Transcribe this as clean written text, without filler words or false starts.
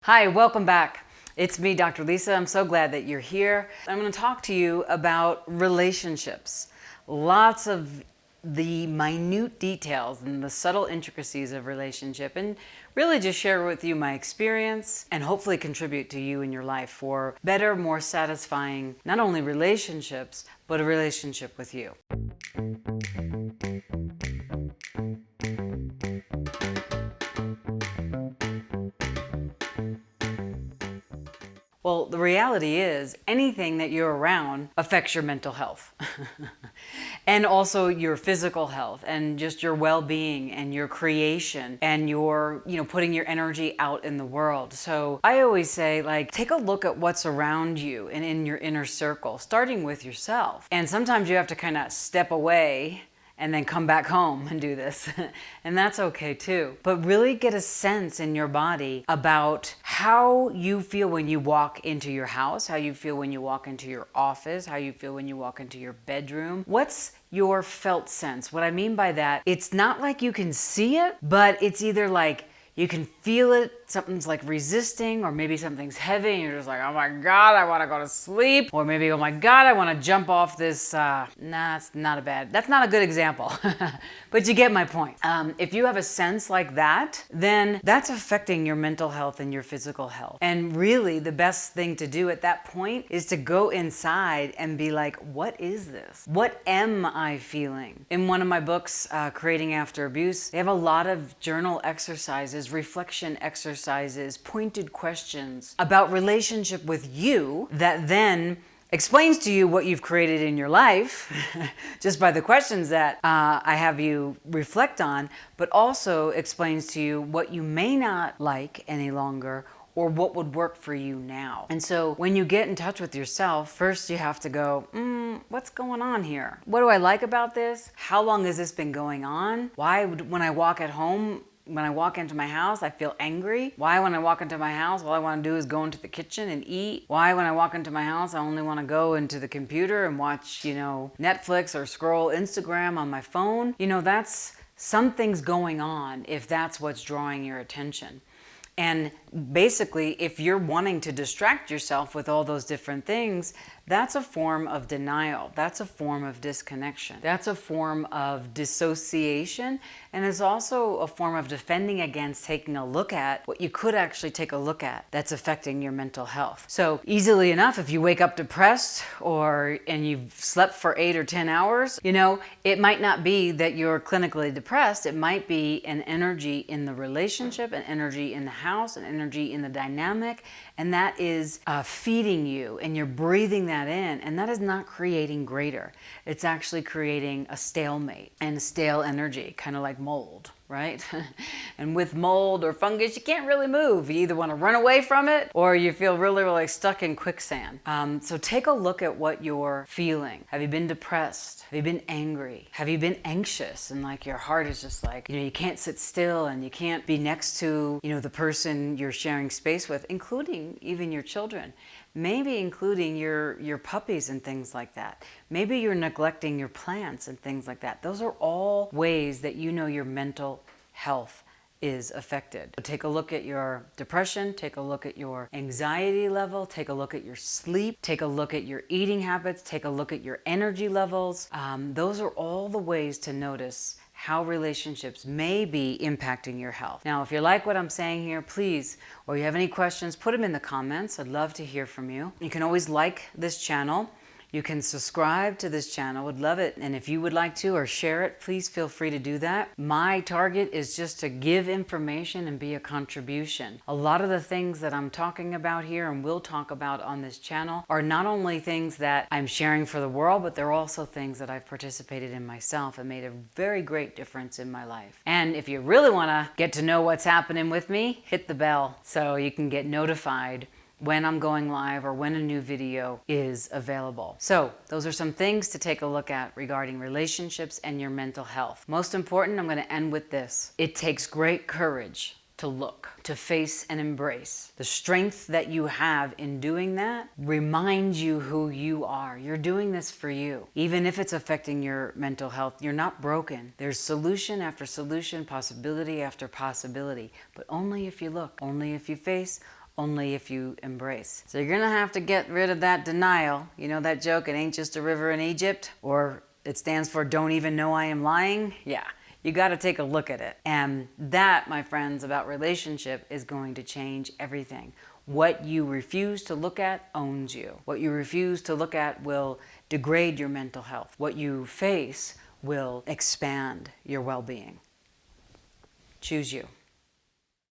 Hi, welcome back. It's me, Dr. Lisa. I'm so glad that you're here. I'm going to talk to you about relationships. Lots of the minute details and the subtle intricacies of relationship, and really just share with you my experience and hopefully contribute to you in your life for better, more satisfying, not only relationships, but a relationship with you. Well, the reality is anything that you're around affects your mental health and also your physical health and just your well-being and your creation and your, putting your energy out in the world. So I always say, take a look at what's around you and in your inner circle, starting with yourself. And sometimes you have to kind of step away and then come back home and do this. And that's okay too. But really get a sense in your body about how you feel when you walk into your house, how you feel when you walk into your office, how you feel when you walk into your bedroom. What's your felt sense? What I mean by that, it's not like you can see it, but it's either like you can feel it, something's like resisting, or maybe something's heavy and you're just like, oh my God, I want to go to sleep. Or maybe, oh my God, I want to jump off this, that's not a good example, but you get my point. If you have a sense like that, then that's affecting your mental health and your physical health. And really the best thing to do at that point is to go inside and be like, what is this? What am I feeling? In one of my books, Creating After Abuse, they have a lot of journal exercises, reflection exercises, pointed questions about relationship with you that then explains to you what you've created in your life just by the questions that I have you reflect on, but also explains to you what you may not like any longer or what would work for you now. And so when you get in touch with yourself, first you have to go, what's going on here? What do I like about this? How long has this been going on? Why when I walk into my house, I feel angry? Why when I walk into my house, all I want to do is go into the kitchen and eat? Why when I walk into my house, I only want to go into the computer and watch, Netflix or scroll Instagram on my phone? That's something's going on if that's what's drawing your attention. And basically, if you're wanting to distract yourself with all those different things, that's a form of denial. That's a form of disconnection. That's a form of dissociation. And it's also a form of defending against taking a look at what you could actually take a look at that's affecting your mental health. So easily enough, if you wake up depressed and you've slept for 8 or 10 hours, it might not be that you're clinically depressed. It might be an energy in the relationship, an energy in the house, an energy in the dynamic, and that is feeding you, and you're breathing that in, and that is not creating greater. It's actually creating a stalemate and a stale energy, kind of like mold, right? And with mold or fungus, you can't really move. You either want to run away from it or you feel really, really stuck in quicksand. So take a look at what you're feeling. Have you been depressed? Have you been angry? Have you been anxious? And your heart is just you can't sit still and you can't be next to, the person you're sharing space with, including even your children. Maybe including your puppies and things like that. Maybe you're neglecting your plants and things like that. Those are all ways that your mental health is affected. So take a look at your depression, take a look at your anxiety level, take a look at your sleep, take a look at your eating habits, take a look at your energy levels. Those are all the ways to notice how relationships may be impacting your health. Now, if you like what I'm saying here, please, or you have any questions, put them in the comments. I'd love to hear from you. You can always like this channel. You can subscribe to this channel, would love it. And if you would like to or share it, please feel free to do that. My target is just to give information and be a contribution. A lot of the things that I'm talking about here and will talk about on this channel are not only things that I'm sharing for the world, but they're also things that I've participated in myself and made a very great difference in my life. And if you really want to get to know what's happening with me, hit the bell so you can get notified when I'm going live or when a new video is available. So those are some things to take a look at regarding relationships and your mental health. Most important, I'm going to end with this. It takes great courage to look, to face and embrace. The strength that you have in doing that reminds you who you are. You're doing this for you. Even if it's affecting your mental health, you're not broken. There's solution after solution, possibility after possibility, but only if you look, only if you face, only if you embrace. So you're gonna have to get rid of that denial. You know that joke, it ain't just a river in Egypt, or it stands for don't even know I am lying? Yeah. You got to take a look at it. And that, my friends, about relationship is going to change everything. What you refuse to look at owns you. What you refuse to look at will degrade your mental health. What you face will expand your well-being. Choose you.